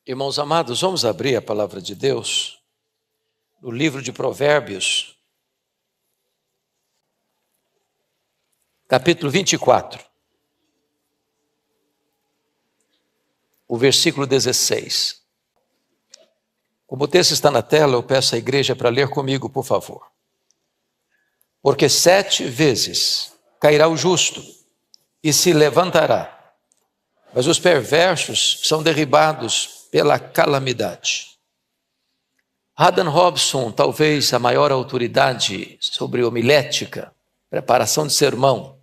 Irmãos amados, vamos abrir a palavra de Deus no livro de Provérbios, capítulo 24, o versículo 16. Como o texto está na tela, eu peço à igreja para ler comigo, por favor. Porque 7 vezes cairá o justo e se levantará, mas os perversos são derribados pela calamidade. Haddon Robson, talvez a maior autoridade sobre homilética, preparação de sermão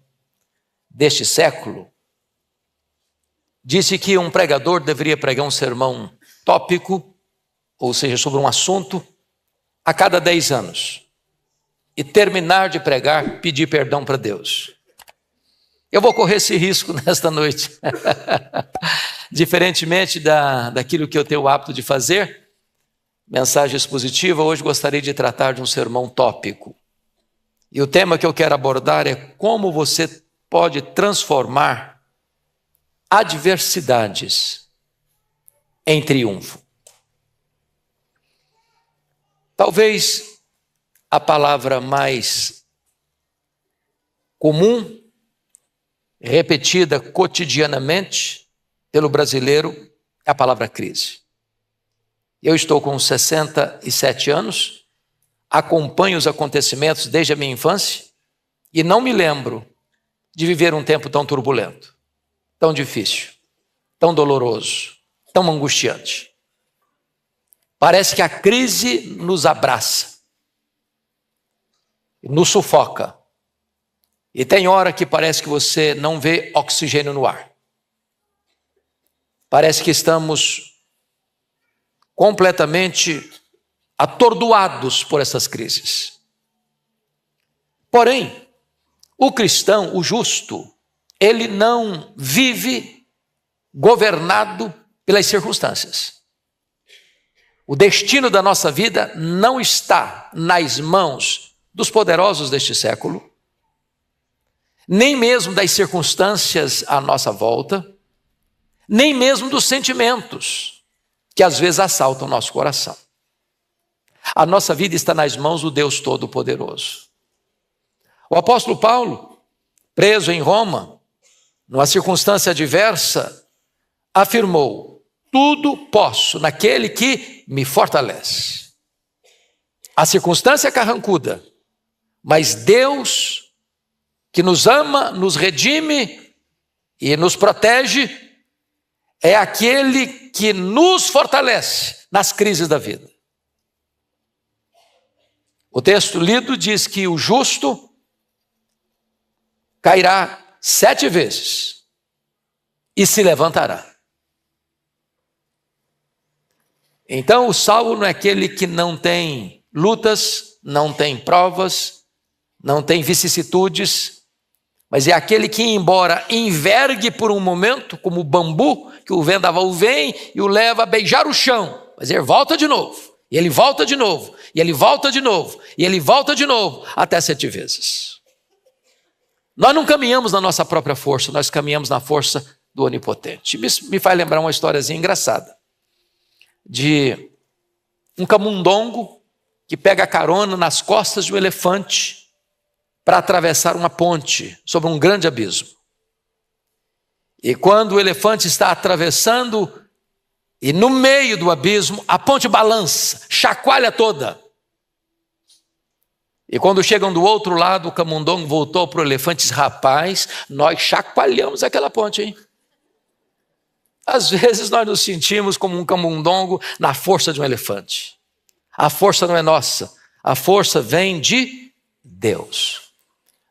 deste século, disse que um pregador deveria pregar um sermão tópico, ou seja, sobre um assunto, a cada 10 anos, e terminar de pregar, pedir perdão para Deus. Eu vou correr esse risco nesta noite. Diferentemente daquilo que eu tenho o hábito de fazer, mensagem expositiva, hoje gostaria de tratar de um sermão tópico. E o tema que eu quero abordar é como você pode transformar adversidades em triunfo. Talvez a palavra mais comum, repetida cotidianamente pelo brasileiro, é a palavra crise. Eu estou com 67 anos, acompanho os acontecimentos desde a minha infância e não me lembro de viver um tempo tão turbulento, tão difícil, tão doloroso, tão angustiante. Parece que a crise nos abraça, nos sufoca. E tem hora que parece que você não vê oxigênio no ar. Parece que estamos completamente atordoados por essas crises. Porém, o cristão, o justo, ele não vive governado pelas circunstâncias. O destino da nossa vida não está nas mãos dos poderosos deste século, nem mesmo das circunstâncias à nossa volta, nem mesmo dos sentimentos que às vezes assaltam o nosso coração. A nossa vida está nas mãos do Deus Todo-Poderoso. O apóstolo Paulo, preso em Roma, numa circunstância adversa, afirmou: tudo posso naquele que me fortalece. A circunstância é carrancuda, mas Deus, que nos ama, nos redime e nos protege, é aquele que nos fortalece nas crises da vida. O texto lido diz que o justo cairá 7 vezes e se levantará. Então o salvo não é aquele que não tem lutas, não tem provas, não tem vicissitudes, mas é aquele que, embora envergue por um momento, como o bambu, que o vendaval vem e o leva a beijar o chão, mas ele volta de novo, e ele volta de novo, e ele volta de novo, e ele volta de novo, até 7 vezes. Nós não caminhamos na nossa própria força, nós caminhamos na força do Onipotente. Me faz lembrar uma historiazinha engraçada, de um camundongo que pega carona nas costas de um elefante para atravessar uma ponte sobre um grande abismo. E quando o elefante está atravessando, e no meio do abismo, a ponte balança, chacoalha toda. E quando chegam do outro lado, o camundongo voltou para o elefante e disse: rapaz, nós chacoalhamos aquela ponte, hein? Às vezes nós nos sentimos como um camundongo na força de um elefante. A força não é nossa, a força vem de Deus.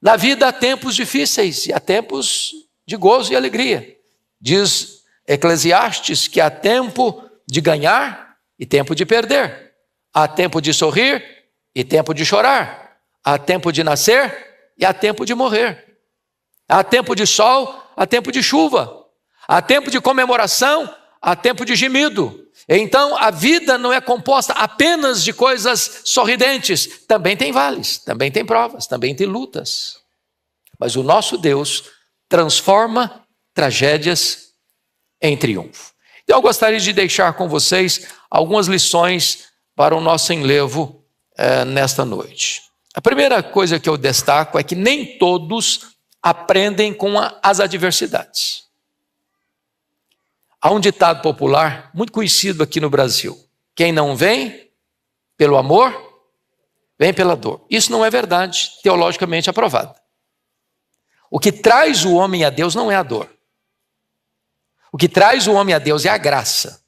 Na vida há tempos difíceis e há tempos de gozo e alegria. Diz Eclesiastes que há tempo de ganhar e tempo de perder. Há tempo de sorrir e tempo de chorar. Há tempo de nascer e há tempo de morrer. Há tempo de sol, há tempo de chuva. Há tempo de comemoração, há tempo de gemido. Então a vida não é composta apenas de coisas sorridentes. Também tem vales, também tem provas, também tem lutas. Mas o nosso Deus transforma tragédias em triunfo. Eu gostaria de deixar com vocês algumas lições para o nosso enlevo nesta noite. A primeira coisa que eu destaco é que nem todos aprendem com as adversidades. Há um ditado popular muito conhecido aqui no Brasil: quem não vem pelo amor, vem pela dor. Isso não é verdade, teologicamente aprovado. O que traz o homem a Deus não é a dor. O que traz o homem a Deus é a graça.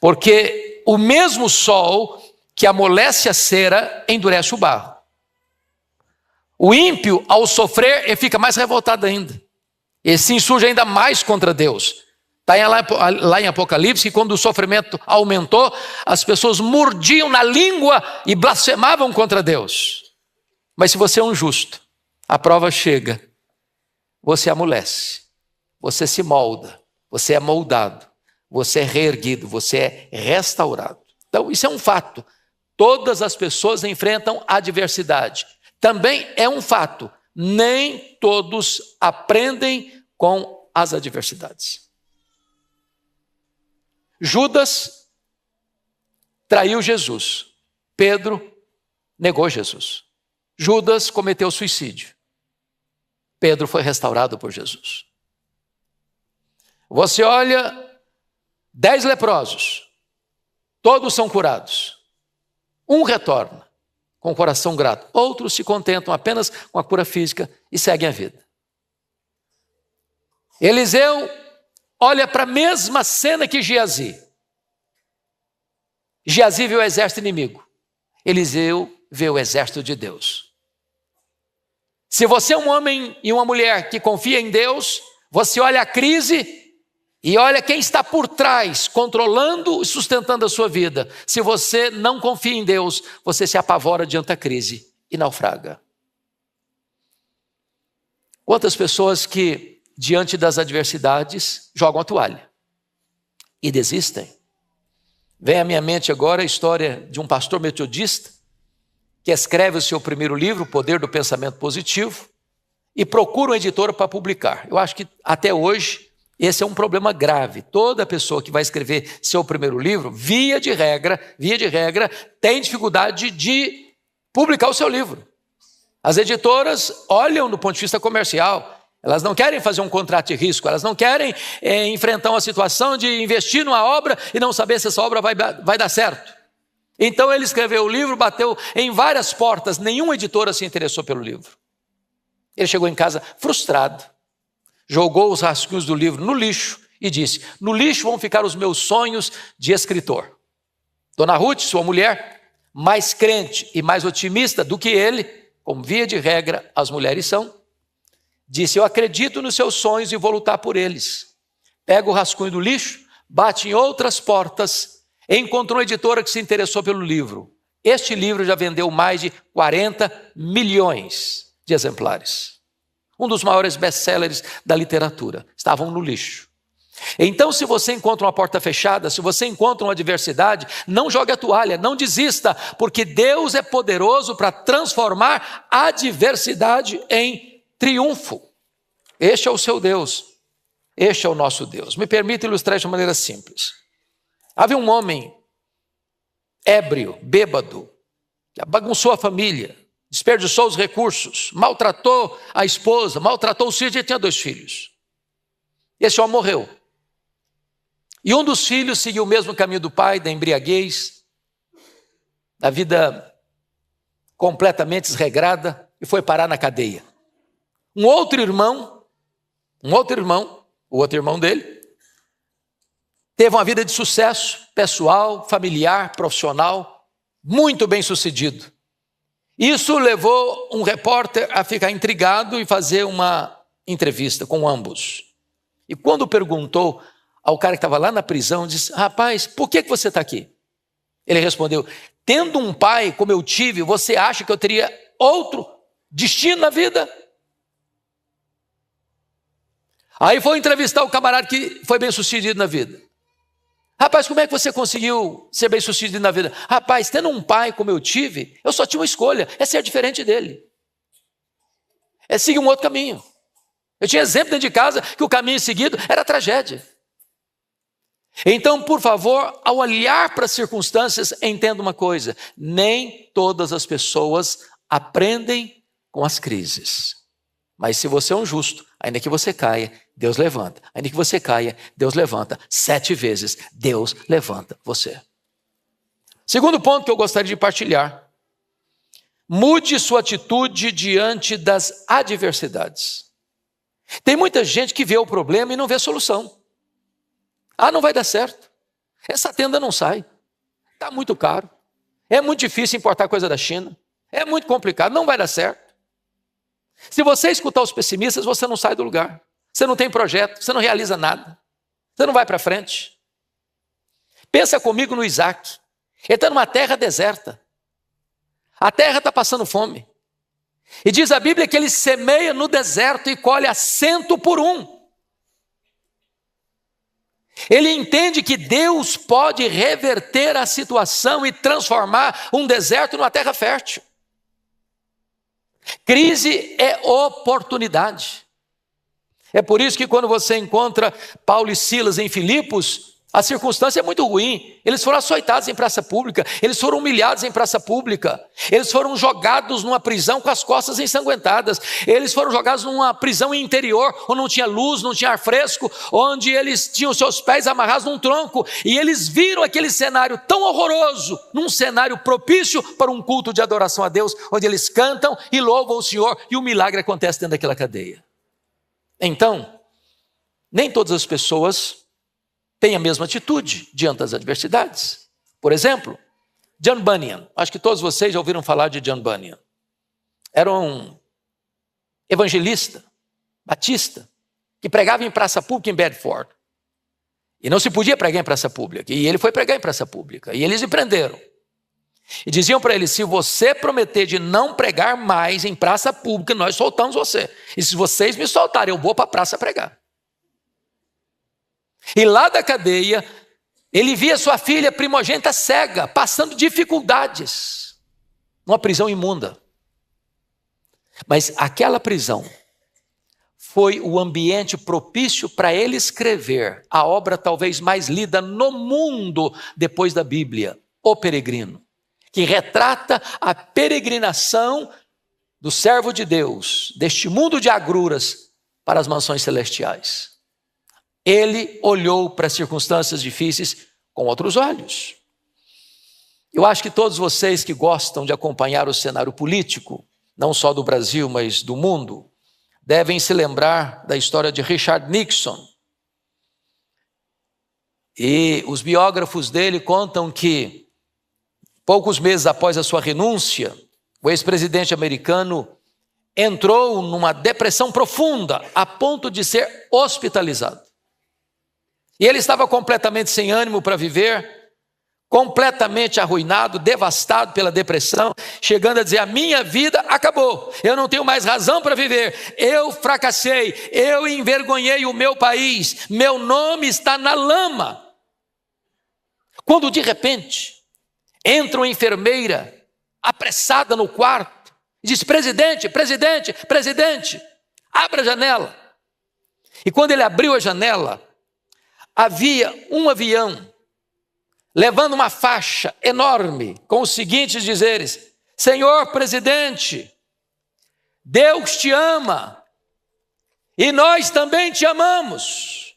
Porque o mesmo sol que amolece a cera endurece o barro. O ímpio, ao sofrer, ele fica mais revoltado ainda. Ele se insurge ainda mais contra Deus. Está lá em Apocalipse que quando o sofrimento aumentou, as pessoas mordiam na língua e blasfemavam contra Deus. Mas se você é um justo, a prova chega, você amolece, você se molda, você é moldado, você é reerguido, você é restaurado. Então isso é um fato. Todas as pessoas enfrentam adversidade. Também é um fato, nem todos aprendem com as adversidades. Judas traiu Jesus. Pedro negou Jesus. Judas cometeu suicídio. Pedro foi restaurado por Jesus. Você olha 10 leprosos, todos são curados. Um retorna com o coração grato. Outros se contentam apenas com a cura física e seguem a vida. Eliseu olha para a mesma cena que Geazi. Geazi viu o exército inimigo. Eliseu vê o exército de Deus. Se você é um homem e uma mulher que confia em Deus, você olha a crise e olha quem está por trás, controlando e sustentando a sua vida. Se você não confia em Deus, você se apavora diante da crise e naufraga. Quantas pessoas que, diante das adversidades, jogam a toalha e desistem? Vem à minha mente agora a história de um pastor metodista que escreve o seu primeiro livro, O Poder do Pensamento Positivo, e procura uma editora para publicar. Eu acho que até hoje esse é um problema grave. Toda pessoa que vai escrever seu primeiro livro, via de regra, tem dificuldade de publicar o seu livro. As editoras olham do ponto de vista comercial. Elas não querem fazer um contrato de risco, elas não querem enfrentar uma situação de investir numa obra e não saber se essa obra vai dar certo. Então ele escreveu o livro, bateu em várias portas, nenhuma editora se interessou pelo livro. Ele chegou em casa frustrado, jogou os rascunhos do livro no lixo e disse: no lixo vão ficar os meus sonhos de escritor. Dona Ruth, sua mulher, mais crente e mais otimista do que ele, como via de regra as mulheres são, disse: eu acredito nos seus sonhos e vou lutar por eles. Pega o rascunho do lixo, bate em outras portas, encontrou uma editora que se interessou pelo livro. Este livro já vendeu mais de 40 milhões de exemplares. Um dos maiores best-sellers da literatura. Estavam no lixo. Então, se você encontra uma porta fechada, se você encontra uma adversidade, não jogue a toalha, não desista, porque Deus é poderoso para transformar a adversidade em triunfo. Este é o seu Deus, este é o nosso Deus. Me permita ilustrar de uma maneira simples. Havia um homem ébrio, bêbado, que bagunçou a família, desperdiçou os recursos, maltratou a esposa, maltratou os filhos, ele tinha 2 filhos. Esse homem morreu. E um dos filhos seguiu o mesmo caminho do pai, da embriaguez, da vida completamente desregrada, e foi parar na cadeia. O outro irmão dele, teve uma vida de sucesso pessoal, familiar, profissional, muito bem sucedido. Isso levou um repórter a ficar intrigado e fazer uma entrevista com ambos. E quando perguntou ao cara que estava lá na prisão, disse: rapaz, por que você está aqui? Ele respondeu: tendo um pai como eu tive, você acha que eu teria outro destino na vida? Aí foi entrevistar o camarada que foi bem sucedido na vida. Rapaz, como é que você conseguiu ser bem sucedido na vida? Rapaz, tendo um pai como eu tive, eu só tinha uma escolha, é ser diferente dele. É seguir um outro caminho. Eu tinha exemplo dentro de casa que o caminho seguido era tragédia. Então, por favor, ao olhar para as circunstâncias, entenda uma coisa: nem todas as pessoas aprendem com as crises. Mas se você é um justo, ainda que você caia, Deus levanta. Ainda que você caia, Deus levanta. 7 vezes, Deus levanta você. Segundo ponto que eu gostaria de partilhar: mude sua atitude diante das adversidades. Tem muita gente que vê o problema e não vê a solução. Não vai dar certo. Essa tenda não sai. Está muito caro. É muito difícil importar coisa da China. É muito complicado, não vai dar certo. Se você escutar os pessimistas, você não sai do lugar. Você não tem projeto, você não realiza nada. Você não vai para frente. Pensa comigo no Isaac. Ele está numa terra deserta. A terra está passando fome. E diz a Bíblia que ele semeia no deserto e colhe a 100 por 1. Ele entende que Deus pode reverter a situação e transformar um deserto numa terra fértil. Crise é oportunidade. É por isso que quando você encontra Paulo e Silas em Filipos, a circunstância é muito ruim. Eles foram açoitados em praça pública, eles foram humilhados em praça pública, eles foram jogados numa prisão com as costas ensanguentadas, eles foram jogados numa prisão interior, onde não tinha luz, não tinha ar fresco, onde eles tinham seus pés amarrados num tronco, e eles viram aquele cenário tão horroroso, num cenário propício para um culto de adoração a Deus, onde eles cantam e louvam o Senhor, e o milagre acontece dentro daquela cadeia. Então, nem todas as pessoas têm a mesma atitude diante das adversidades. Por exemplo, John Bunyan. Acho que todos vocês já ouviram falar de John Bunyan. Era um evangelista, batista, que pregava em praça pública em Bedford. E não se podia pregar em praça pública. E ele foi pregar em praça pública. E eles o prenderam. E diziam para ele: se você prometer de não pregar mais em praça pública, nós soltamos você. E se vocês me soltarem, eu vou para a praça pregar. E lá da cadeia, ele via sua filha primogênita cega, passando dificuldades, numa prisão imunda. Mas aquela prisão foi o ambiente propício para ele escrever a obra talvez mais lida no mundo depois da Bíblia, O Peregrino, que retrata a peregrinação do servo de Deus, deste mundo de agruras, para as mansões celestiais. Ele olhou para as circunstâncias difíceis com outros olhos. Eu acho que todos vocês que gostam de acompanhar o cenário político, não só do Brasil, mas do mundo, devem se lembrar da história de Richard Nixon. E os biógrafos dele contam que, poucos meses após a sua renúncia, o ex-presidente americano entrou numa depressão profunda, a ponto de ser hospitalizado. E ele estava completamente sem ânimo para viver, completamente arruinado, devastado pela depressão, chegando a dizer: a minha vida acabou, eu não tenho mais razão para viver, eu fracassei, eu envergonhei o meu país, meu nome está na lama. Quando de repente entra uma enfermeira apressada no quarto e diz: presidente, presidente, presidente, abra a janela. E quando ele abriu a janela, havia um avião levando uma faixa enorme com os seguintes dizeres: Senhor presidente, Deus te ama e nós também te amamos.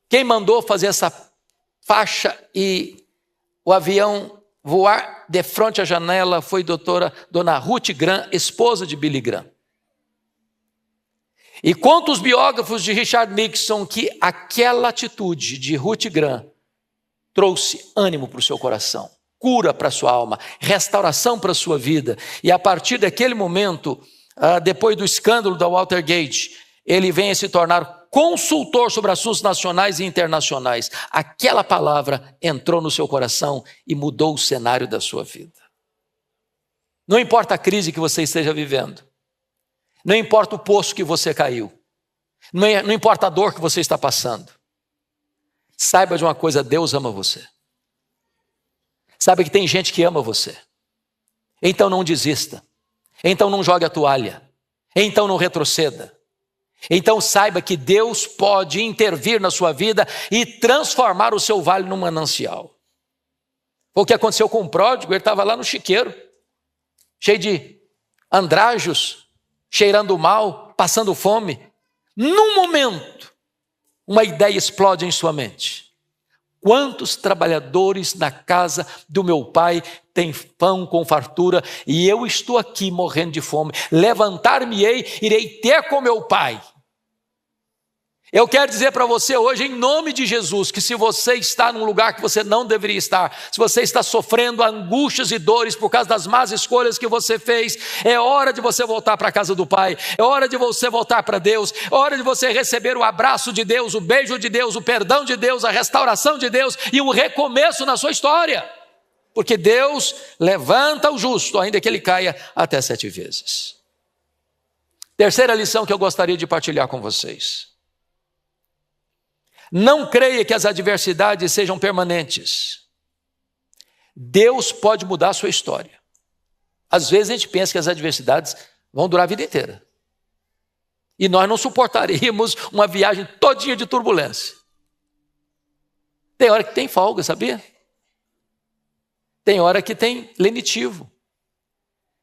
Quem mandou fazer essa faixa e o avião voar de frente à janela foi dona Ruth Graham, esposa de Billy Graham. E conta os biógrafos de Richard Nixon que aquela atitude de Ruth Graham trouxe ânimo para o seu coração, cura para a sua alma, restauração para a sua vida. E a partir daquele momento, depois do escândalo da Watergate, ele vem a se tornar consultor sobre assuntos nacionais e internacionais. Aquela palavra entrou no seu coração e mudou o cenário da sua vida. Não importa a crise que você esteja vivendo, não importa o poço que você caiu, não importa a dor que você está passando, saiba de uma coisa: Deus ama você. Saiba que tem gente que ama você. Então não desista, então não jogue a toalha, então não retroceda, Então saiba que Deus pode intervir na sua vida e transformar o seu vale num manancial. Foi o que aconteceu com o pródigo. Ele estava lá no chiqueiro, cheio de andrajos, cheirando mal, passando fome. Num momento, uma ideia explode em sua mente. Quantos trabalhadores na casa do meu pai têm pão com fartura e eu estou aqui morrendo de fome? Levantar-me-ei, irei ter com meu pai. Eu quero dizer para você hoje, em nome de Jesus, que se você está num lugar que você não deveria estar, se você está sofrendo angústias e dores por causa das más escolhas que você fez, é hora de você voltar para a casa do Pai, é hora de você voltar para Deus, é hora de você receber o abraço de Deus, o beijo de Deus, o perdão de Deus, a restauração de Deus e um recomeço na sua história. Porque Deus levanta o justo, ainda que ele caia até 7 vezes. Terceira lição que eu gostaria de partilhar com vocês. Não creia que as adversidades sejam permanentes. Deus pode mudar a sua história. Às vezes a gente pensa que as adversidades vão durar a vida inteira. E nós não suportaríamos uma viagem todinha de turbulência. Tem hora que tem folga, sabia? Tem hora que tem lenitivo.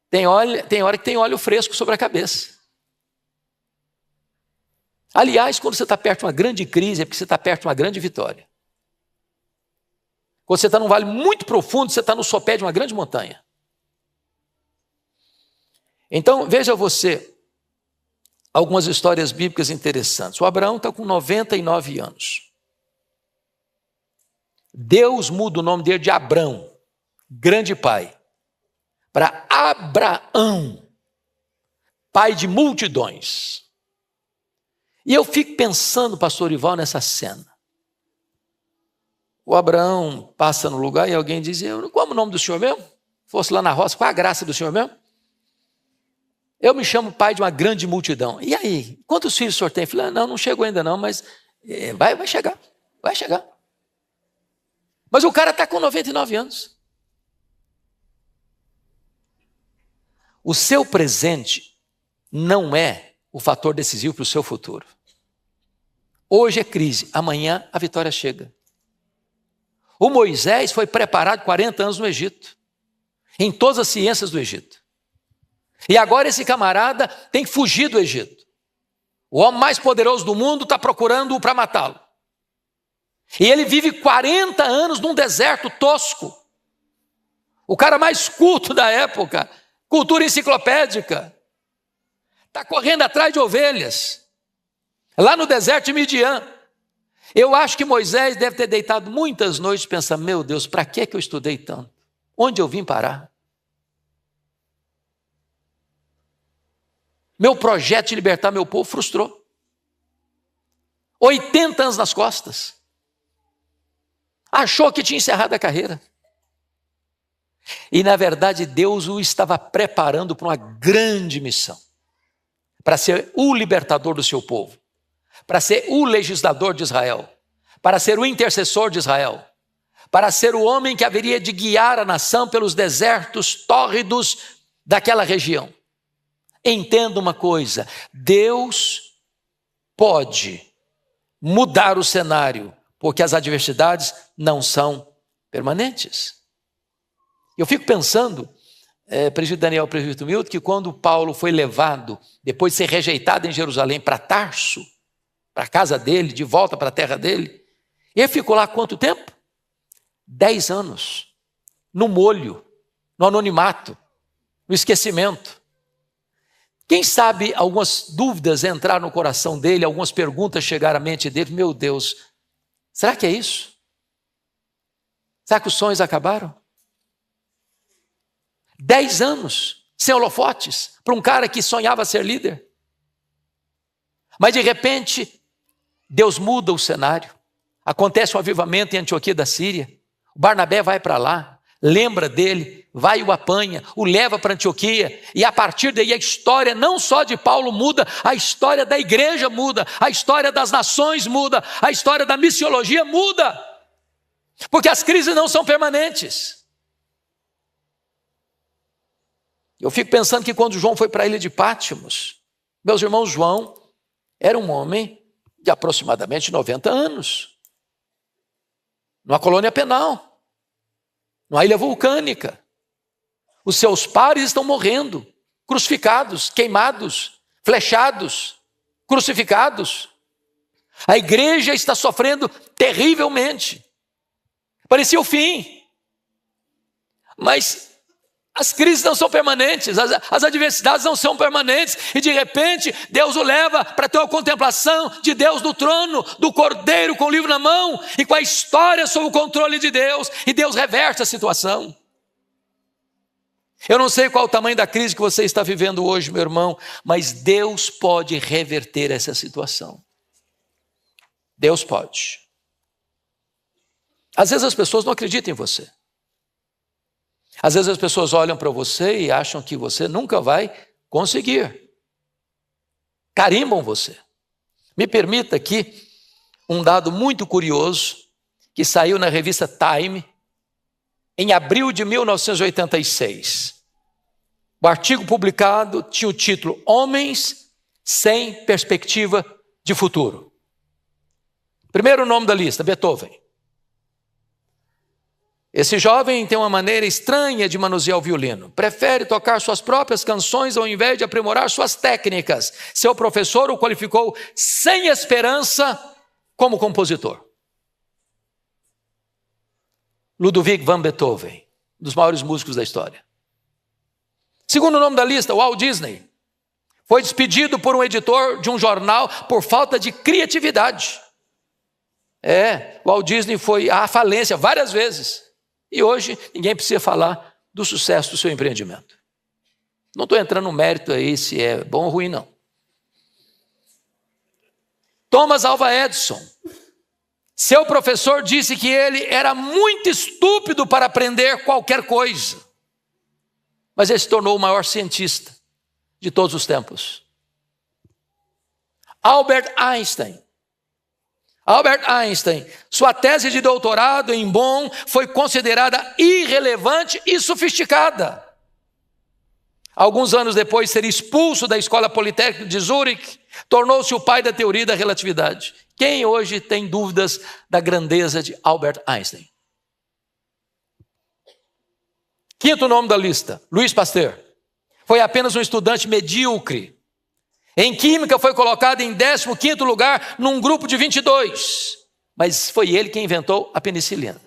Tem hora que tem óleo fresco sobre a cabeça. Aliás, quando você está perto de uma grande crise, é porque você está perto de uma grande vitória. Quando você está num vale muito profundo, você está no sopé de uma grande montanha. Então, veja você, algumas histórias bíblicas interessantes. O Abraão está com 99 anos. Deus muda o nome dele de Abrão, grande pai, para Abraão, pai de multidões. E eu fico pensando, pastor Ival, nessa cena. O Abraão passa no lugar e alguém diz, qual é o nome do senhor mesmo? Fosse lá na roça, qual é a graça do senhor mesmo? Eu me chamo pai de uma grande multidão. E aí, quantos filhos o senhor tem? Eu falei, não chegou ainda não, mas vai chegar, vai chegar. Mas o cara está com 99 anos. O seu presente não é o fator decisivo para o seu futuro. Hoje é crise, amanhã a vitória chega. O Moisés foi preparado 40 anos no Egito, em todas as ciências do Egito. E agora esse camarada tem que fugir do Egito. O homem mais poderoso do mundo está procurando-o para matá-lo. E ele vive 40 anos num deserto tosco. O cara mais culto da época, cultura enciclopédica. Está correndo atrás de ovelhas, lá no deserto de Midian. Eu acho que Moisés deve ter deitado muitas noites pensando, meu Deus, para que eu estudei tanto? Onde eu vim parar? Meu projeto de libertar meu povo frustrou. 80 anos nas costas. Achou que tinha encerrado a carreira. E na verdade Deus o estava preparando para uma grande missão. Para ser o libertador do seu povo, para ser o legislador de Israel, para ser o intercessor de Israel, para ser o homem que haveria de guiar a nação pelos desertos tórridos daquela região. Entenda uma coisa, Deus pode mudar o cenário, porque as adversidades não são permanentes. Eu fico pensando, presbítero Daniel, presbítero Milton, que quando Paulo foi levado, depois de ser rejeitado em Jerusalém, para Tarso, para a casa dele, de volta para a terra dele, ele ficou lá quanto tempo? 10 anos, no molho, no anonimato, no esquecimento. Quem sabe algumas dúvidas entraram no coração dele, algumas perguntas chegaram à mente dele, meu Deus, será que é isso? Será que os sonhos acabaram? 10 anos, sem holofotes, para um cara que sonhava ser líder. Mas de repente, Deus muda o cenário. Acontece um avivamento em Antioquia da Síria. O Barnabé vai para lá, lembra dele, vai e o apanha, o leva para Antioquia. E a partir daí a história não só de Paulo muda, a história da igreja muda, a história das nações muda, a história da missiologia muda. Porque as crises não são permanentes. Eu fico pensando que quando João foi para a ilha de Pátimos, meus irmãos, João era um homem de aproximadamente 90 anos, numa colônia penal, numa ilha vulcânica. Os seus pares estão morrendo, crucificados, queimados, flechados, crucificados. A igreja está sofrendo terrivelmente. Parecia o fim. Mas as crises não são permanentes, as adversidades não são permanentes, e de repente Deus o leva para ter uma contemplação de Deus no trono, do Cordeiro com o livro na mão, e com a história sob o controle de Deus, e Deus reverte a situação. Eu não sei qual o tamanho da crise que você está vivendo hoje, meu irmão, mas Deus pode reverter essa situação. Deus pode. Às vezes as pessoas não acreditam em você. Às vezes as pessoas olham para você e acham que você nunca vai conseguir. Carimbam você. Me permita aqui um dado muito curioso que saiu na revista Time em abril de 1986. O artigo publicado tinha o título Homens sem perspectiva de futuro. Primeiro nome da lista, Beethoven. Esse jovem tem uma maneira estranha de manusear o violino. Prefere tocar suas próprias canções ao invés de aprimorar suas técnicas. Seu professor o qualificou sem esperança como compositor. Ludwig van Beethoven, um dos maiores músicos da história. Segundo nome da lista, Walt Disney. Foi despedido por um editor de um jornal por falta de criatividade. Walt Disney foi à falência várias vezes. E hoje ninguém precisa falar do sucesso do seu empreendimento. Não estou entrando no mérito aí se é bom ou ruim, não. Thomas Alva Edison. Seu professor disse que ele era muito estúpido para aprender qualquer coisa. Mas ele se tornou o maior cientista de todos os tempos. Albert Einstein. Albert Einstein, sua tese de doutorado em Bonn foi considerada irrelevante e sofisticada. Alguns anos depois de ser expulso da Escola Politécnica de Zurique, tornou-se o pai da teoria da relatividade. Quem hoje tem dúvidas da grandeza de Albert Einstein? Quinto nome da lista, Louis Pasteur. Foi apenas um estudante medíocre. Em química foi colocado em 15º lugar num grupo de 22. Mas foi ele quem inventou a penicilina.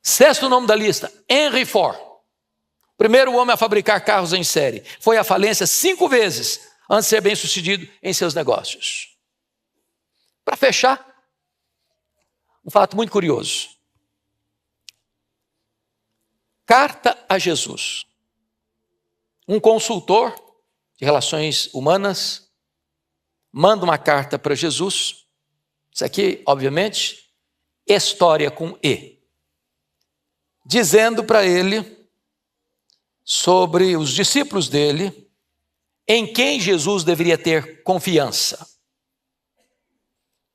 Sexto nome da lista, Henry Ford. Primeiro homem a fabricar carros em série. Foi à falência 5 vezes antes de ser bem sucedido em seus negócios. Para fechar, um fato muito curioso. Carta a Jesus. Um consultor de relações humanas manda uma carta para Jesus. Isso aqui, obviamente, história com E. Dizendo para ele sobre os discípulos dele, em quem Jesus deveria ter confiança.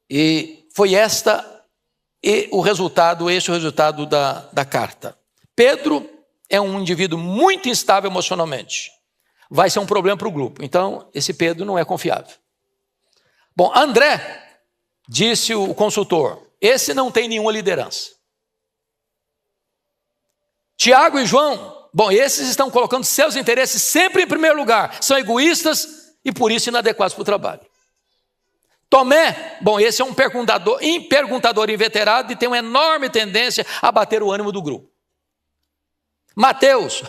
E foi este o resultado da carta. Pedro é um indivíduo muito instável emocionalmente. Vai ser um problema para o grupo. Então, esse Pedro não é confiável. Bom, André, disse o consultor, esse não tem nenhuma liderança. Tiago e João, bom, esses estão colocando seus interesses sempre em primeiro lugar. São egoístas e por isso inadequados para o trabalho. Tomé, bom, esse é um perguntador inveterado e tem uma enorme tendência a bater o ânimo do grupo. Mateus,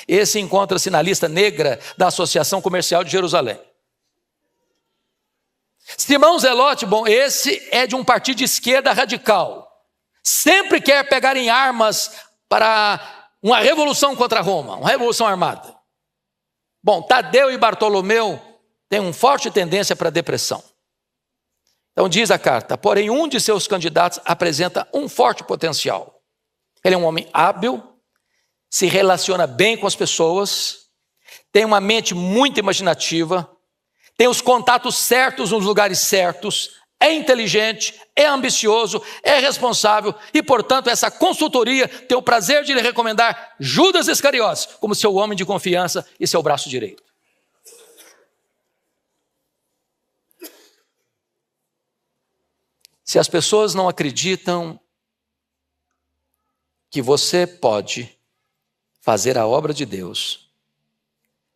esse encontra-se na lista negra da Associação Comercial de Jerusalém. Simão Zelote, bom, esse é de um partido de esquerda radical. Sempre quer pegar em armas para uma revolução contra Roma, uma revolução armada. Bom, Tadeu e Bartolomeu têm uma forte tendência para a depressão. Então diz a carta, porém um de seus candidatos apresenta um forte potencial. Ele é um homem hábil, se relaciona bem com as pessoas, tem uma mente muito imaginativa, tem os contatos certos nos lugares certos, é inteligente, é ambicioso, é responsável e, portanto, essa consultoria tem o prazer de lhe recomendar Judas Iscariotes como seu homem de confiança e seu braço direito. Se as pessoas não acreditam que você pode fazer a obra de Deus,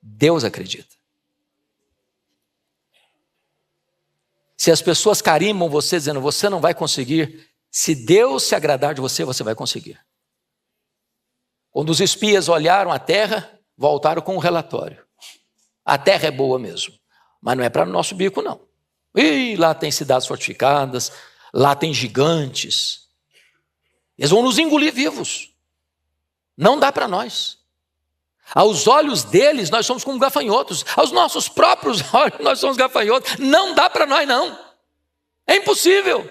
Deus acredita. Se as pessoas carimbam você dizendo, você não vai conseguir, se Deus se agradar de você, você vai conseguir. Quando os espias olharam a terra, voltaram com um relatório. A terra é boa mesmo, mas não é para o nosso bico, não. E lá tem cidades fortificadas, lá tem gigantes. Eles vão nos engolir vivos. Não dá para nós. Aos olhos deles, nós somos como gafanhotos. Aos nossos próprios olhos, nós somos gafanhotos. Não dá para nós, não. É impossível.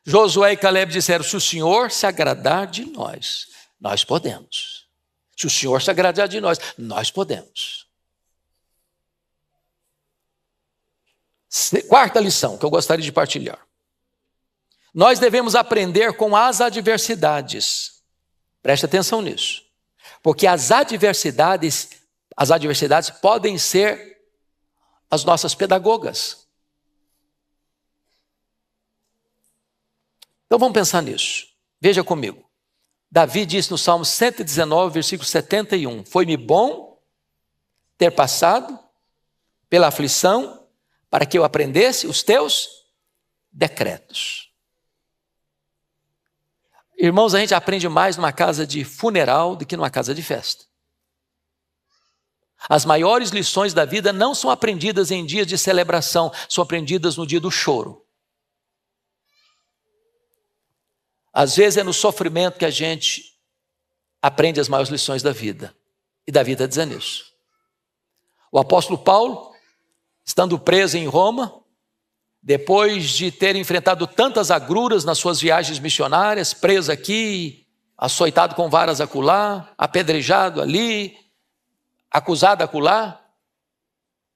Josué e Caleb disseram, se o Senhor se agradar de nós, nós podemos. Se o Senhor se agradar de nós podemos. Quarta lição que eu gostaria de partilhar. Nós devemos aprender com as adversidades. Preste atenção nisso. Porque as adversidades podem ser as nossas pedagogas. Então vamos pensar nisso. Veja comigo. Davi disse no Salmo 119, versículo 71, foi-me bom ter passado pela aflição para que eu aprendesse os teus decretos. Irmãos, a gente aprende mais numa casa de funeral do que numa casa de festa. As maiores lições da vida não são aprendidas em dias de celebração, são aprendidas no dia do choro. Às vezes é no sofrimento que a gente aprende as maiores lições da vida. E Davi está dizendo isso. O apóstolo Paulo, estando preso em Roma, depois de ter enfrentado tantas agruras nas suas viagens missionárias, preso aqui, açoitado com varas acolá, apedrejado ali, acusado acolá,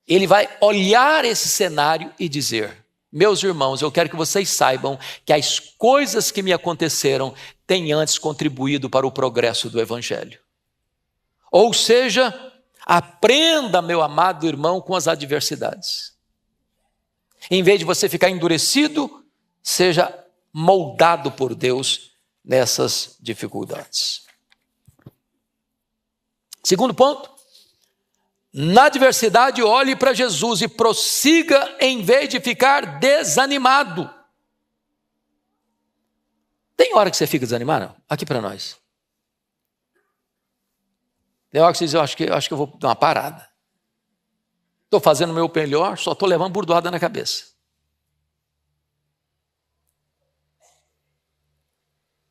ele vai olhar esse cenário e dizer, meus irmãos, eu quero que vocês saibam que as coisas que me aconteceram têm antes contribuído para o progresso do Evangelho. Ou seja, aprenda, meu amado irmão, com as adversidades. Em vez de você ficar endurecido, seja moldado por Deus nessas dificuldades. Segundo ponto, na adversidade olhe para Jesus e prossiga em vez de ficar desanimado. Tem hora que você fica desanimado? Aqui para nós. Tem hora que você diz, eu acho que eu vou dar uma parada. Estou fazendo o meu melhor, só estou levando burdoada na cabeça.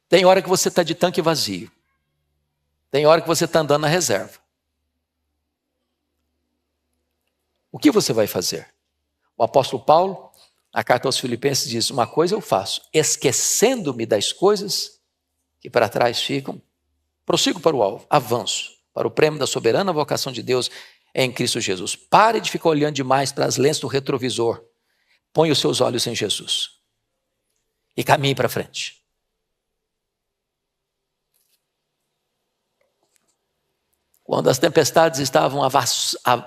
Tem hora que você está de tanque vazio. Tem hora que você está andando na reserva. O que você vai fazer? O apóstolo Paulo, na carta aos Filipenses, diz, uma coisa eu faço, esquecendo-me das coisas que para trás ficam, prossigo para o alvo, avanço, para o prêmio da soberana vocação de Deus em Cristo Jesus. Pare de ficar olhando demais para as lentes do retrovisor. Põe os seus olhos em Jesus. E caminhe para frente. Quando as tempestades estavam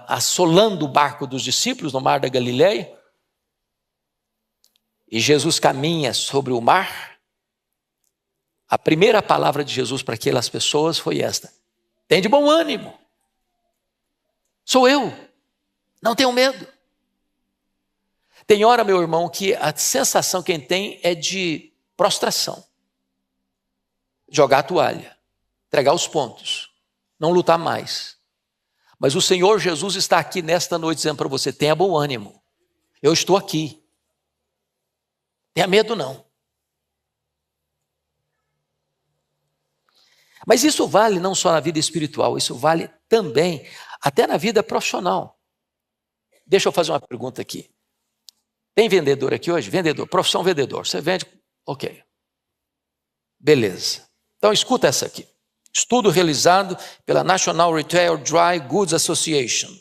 assolando o barco dos discípulos no mar da Galileia, e Jesus caminha sobre o mar, a primeira palavra de Jesus para aquelas pessoas foi esta: tem de bom ânimo. Sou eu, não tenho medo. Tem hora, meu irmão, que a sensação que a gente tem é de prostração. Jogar a toalha, entregar os pontos, não lutar mais. Mas o Senhor Jesus está aqui nesta noite dizendo para você, tenha bom ânimo. Eu estou aqui. Tenha medo não. Mas isso vale não só na vida espiritual, isso vale também até na vida profissional. Deixa eu fazer uma pergunta aqui. Tem vendedor aqui hoje? Vendedor, profissão vendedor. Você vende? Ok. Beleza. Então escuta essa aqui. Estudo realizado pela National Retail Dry Goods Association.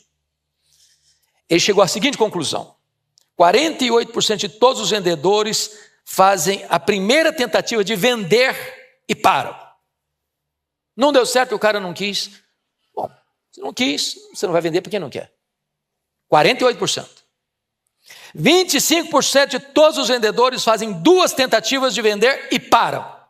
Ele chegou à seguinte conclusão. 48% de todos os vendedores fazem a primeira tentativa de vender e param. Não deu certo, o cara não quis. Bom, se não quis, você não vai vender porque não quer. 48%. 25% de todos os vendedores fazem 2 tentativas de vender e param.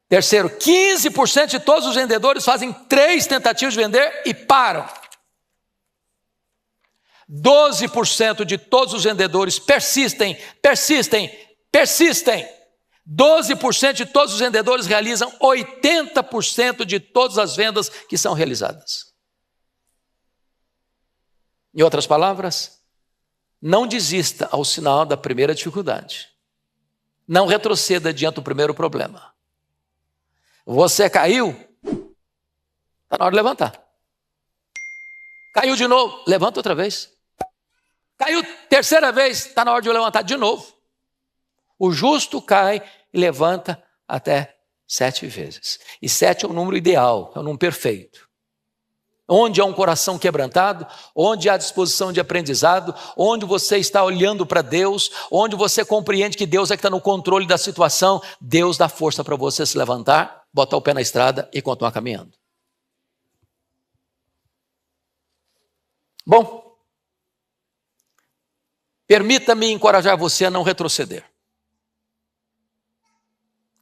Terceiro, 15% de todos os vendedores fazem 3 tentativas de vender e param. 12% de todos os vendedores persistem. 12% de todos os vendedores realizam 80% de todas as vendas que são realizadas. Em outras palavras, não desista ao sinal da primeira dificuldade. Não retroceda diante do primeiro problema. Você caiu, está na hora de levantar. Caiu de novo, levanta outra vez. Caiu terceira vez, está na hora de eu levantar de novo. O justo cai e levanta até 7 vezes. E 7 é o número ideal, é o número perfeito. Onde há um coração quebrantado, onde há disposição de aprendizado, onde você está olhando para Deus, onde você compreende que Deus é que está no controle da situação, Deus dá força para você se levantar, botar o pé na estrada e continuar caminhando. Bom, permita-me encorajar você a não retroceder.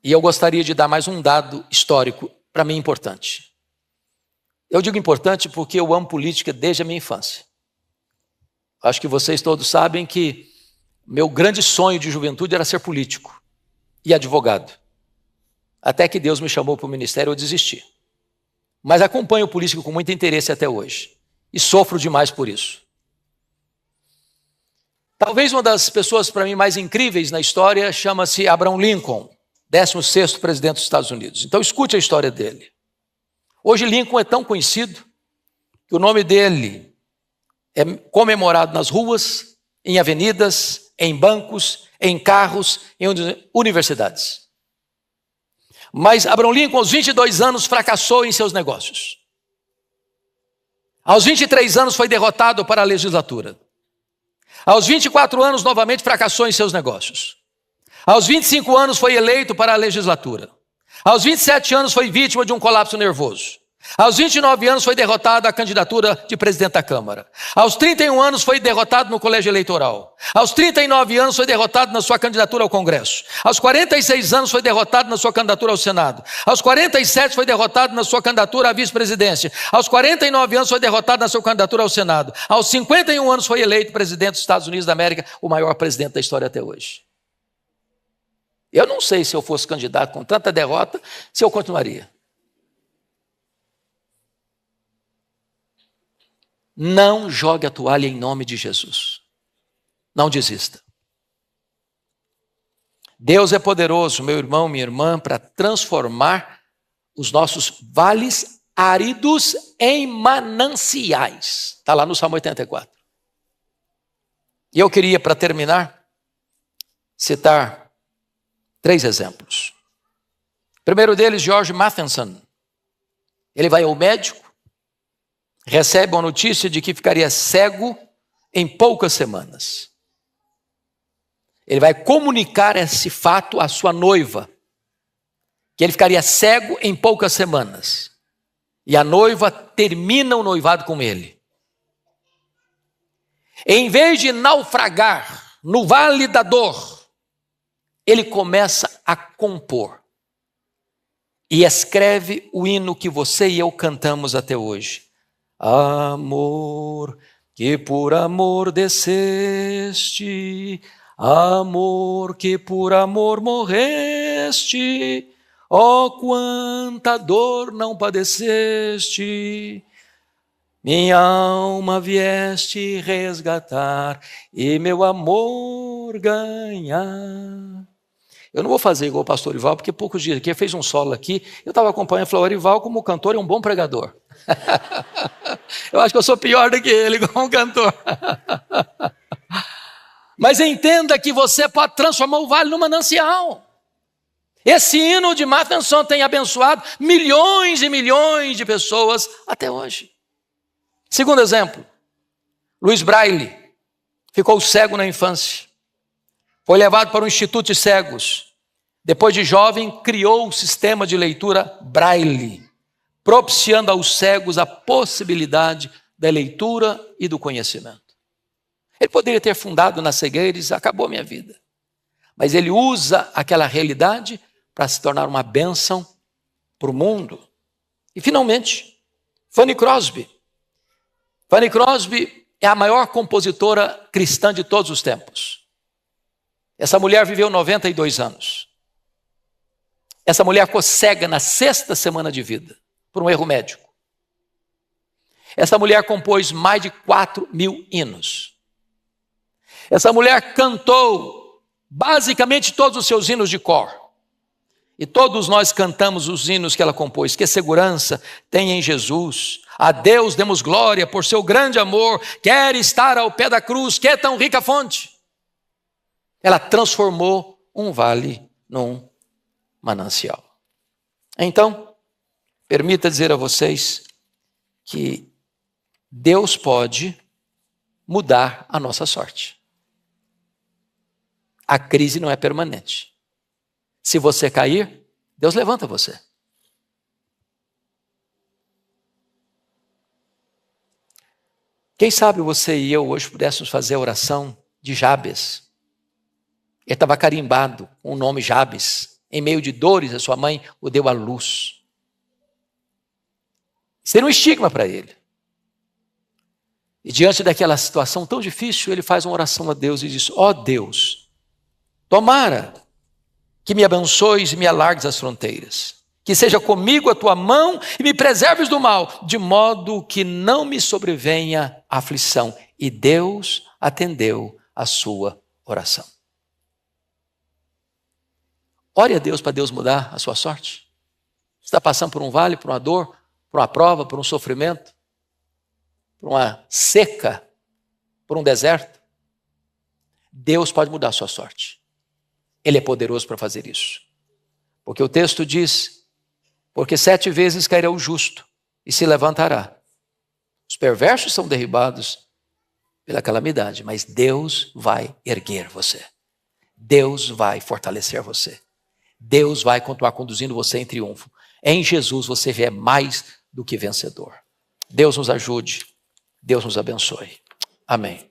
E eu gostaria de dar mais um dado histórico, para mim importante. Eu digo importante porque eu amo política desde a minha infância. Acho que vocês todos sabem que meu grande sonho de juventude era ser político e advogado. Até que Deus me chamou para o ministério, eu desisti. Mas acompanho política com muito interesse até hoje. E sofro demais por isso. Talvez uma das pessoas para mim mais incríveis na história chama-se Abraham Lincoln, 16º presidente dos Estados Unidos. Então escute a história dele. Hoje Lincoln é tão conhecido que o nome dele é comemorado nas ruas, em avenidas, em bancos, em carros, em universidades. Mas Abraham Lincoln, aos 22 anos, fracassou em seus negócios. Aos 23 anos foi derrotado para a legislatura. Aos 24 anos, novamente fracassou em seus negócios. Aos 25 anos foi eleito para a legislatura. Aos 27 anos foi vítima de um colapso nervoso. Aos 29 anos foi derrotado à candidatura de presidente da Câmara. Aos 31 anos foi derrotado no colégio eleitoral. Aos 39 anos foi derrotado na sua candidatura ao Congresso. Aos 46 anos foi derrotado na sua candidatura ao Senado. Aos 47 foi derrotado na sua candidatura à vice-presidência. Aos 49 anos foi derrotado na sua candidatura ao Senado. Aos 51 anos foi eleito presidente dos Estados Unidos da América, o maior presidente da história até hoje. Eu não sei se eu fosse candidato com tanta derrota, se eu continuaria. Não jogue a toalha em nome de Jesus. Não desista. Deus é poderoso, meu irmão, minha irmã, para transformar os nossos vales áridos em mananciais. Está lá no Salmo 84. E eu queria, para terminar, citar 3 exemplos. O primeiro deles, George Matheson. Ele vai ao médico, recebe a notícia de que ficaria cego em poucas semanas. Ele vai comunicar esse fato à sua noiva, que ele ficaria cego em poucas semanas. E a noiva termina o noivado com ele. Em vez de naufragar no vale da dor, ele começa a compor. E escreve o hino que você e eu cantamos até hoje. Amor, que por amor desceste, amor, que por amor morreste, ó quanta dor não padeceste, minha alma vieste resgatar e meu amor ganhar. Eu não vou fazer igual o pastor Orival, porque poucos dias aqui, ele fez um solo aqui, eu estava acompanhando e falei, Orival como cantor é um bom pregador. Eu acho que eu sou pior do que ele como cantor. Mas entenda que você pode transformar o vale num manancial. Esse hino de Matheson tem abençoado milhões e milhões de pessoas até hoje. Segundo exemplo, Louis Braille ficou cego na infância. Foi levado para um instituto de cegos. Depois de jovem, criou o sistema de leitura Braille, propiciando aos cegos a possibilidade da leitura e do conhecimento. Ele poderia ter fundado na cegueira e dizer, acabou a minha vida. Mas ele usa aquela realidade para se tornar uma bênção para o mundo. E finalmente, Fanny Crosby. Fanny Crosby é a maior compositora cristã de todos os tempos. Essa mulher viveu 92 anos. Essa mulher ficou cega na 6ª semana de vida, por um erro médico. Essa mulher compôs mais de 4.000 hinos. Essa mulher cantou basicamente todos os seus hinos de cor. E todos nós cantamos os hinos que ela compôs. Que segurança tem em Jesus. A Deus demos glória por seu grande amor. Quer estar ao pé da cruz, que é tão rica fonte. Ela transformou um vale num manancial. Então, permita dizer a vocês que Deus pode mudar a nossa sorte. A crise não é permanente. Se você cair, Deus levanta você. Quem sabe você e eu hoje pudéssemos fazer a oração de Jabes. Ele estava carimbado com o nome Jabes. Em meio de dores, a sua mãe o deu à luz. Seria um estigma para ele. E diante daquela situação tão difícil, ele faz uma oração a Deus e diz, ó Deus, tomara que me abençoes e me alargues as fronteiras. Que seja comigo a tua mão e me preserves do mal, de modo que não me sobrevenha aflição. E Deus atendeu a sua oração. Ore a Deus para Deus mudar a sua sorte. Você está passando por um vale, por uma dor, por uma prova, por um sofrimento, por uma seca, por um deserto. Deus pode mudar a sua sorte. Ele é poderoso para fazer isso. Porque o texto diz, porque 7 vezes cairá o justo e se levantará. Os perversos são derribados pela calamidade, mas Deus vai erguer você. Deus vai fortalecer você. Deus vai continuar conduzindo você em triunfo. Em Jesus você é mais do que vencedor. Deus nos ajude. Deus nos abençoe. Amém.